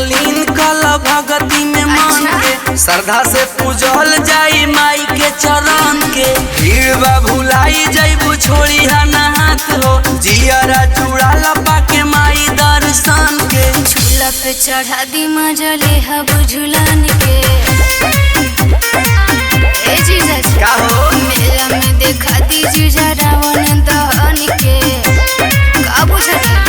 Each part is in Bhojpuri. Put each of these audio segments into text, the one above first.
मलिन कल भगती में मन के श्रद्धा से पूजल जाई माई के चरण के। भीड़ बा भुलाई जइबू छोड़ी ना हाथ हो जियरा जुड़ाला पाके माई दर्शन के। झूला पे चढ़ा दी मजले हब झूलन के। ए जीजा जी का हो मेला में देखा दी जीजा रावण दहन के। का बुझनी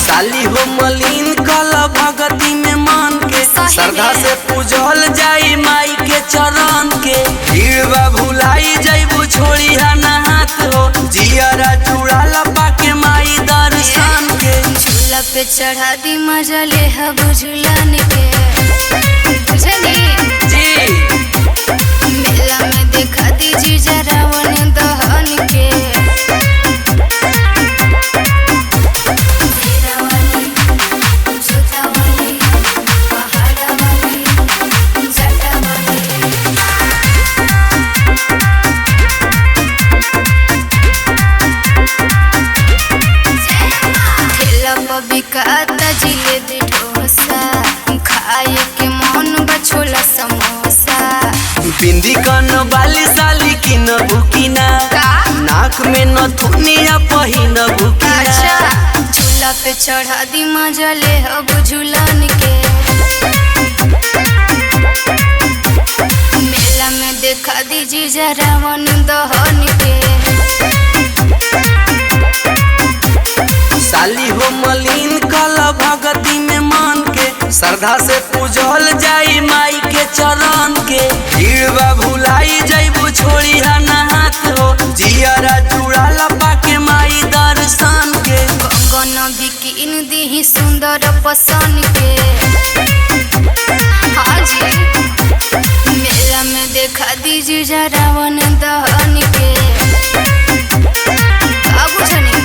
साली हो मलिन कल भगती में मन के श्रद्धा से पूजल जाई माई के चरण के। भीड़ बा भुलाई जइबू छोड़ी ना हाथ हो जियरा जुड़ाला पाके माई दर्शन के। झूला पे चढ़ा दी मजले हब झूलन के। बुझनी जी मेला में देखा दी जीजा रावण दहन के। बिकाता जिलेबी डोसा खाए के मन बछोला समोसा। बिंदी कन वाली साली की न भूकिना नाक में न थुनिया पहिन भूकिना। झूला पे चढ़ा दी मजले हब झूलन के। मेला में देखा दी जीजा रावण दहन के। साली हो मलिन कल भगती में मन के श्रद्धा से पूजल जाई माई के चरण के। भीड़ बा भुलाई जइबू छोड़ी ना हाथ हो जियरा जुड़ाला पाके माई दर्शन के। कंगन भी कीन दी सुंदर पसन के। हाँ जी मेला में देखा दी जीजा रावण दहन के। का बुझनी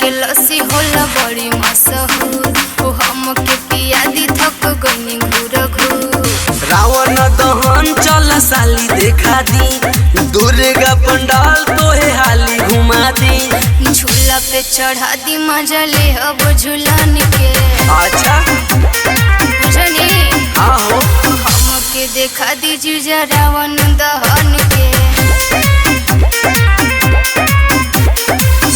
के लस्सी होला बड़ी मशहूर ओ हम के पिया दी थक गनी घूर घूर। रावण दहन चल साली देखा दी दुर्गा पंडाल तोहे हाली घुमा दी। झूला पे चढ़ा दी मजले अब झूलन के। अच्छा बुझनी हाँ हो हम के देखा दी जीजा रावण दहन के।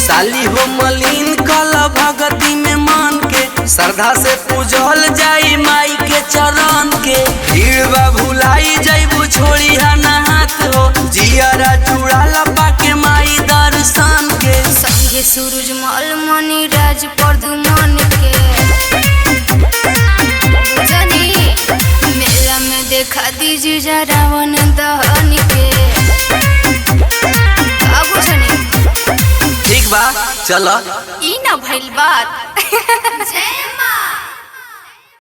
साली हो मलिन कल भगती में मन के श्रद्धा से पूजल जाई माई के चरण के। भीड़ बा भुलाई जइबू छोड़ी ना हाथ हो जियरा जुड़ाला पाके माई दर्शन के। संगे सूरज मल मनी राज प्रदुमन के। बुझनी मेला में देखा दी जीजा रावण दहन के। का बुझनी ठीक बा चल ई ना भइल बात। जय मां।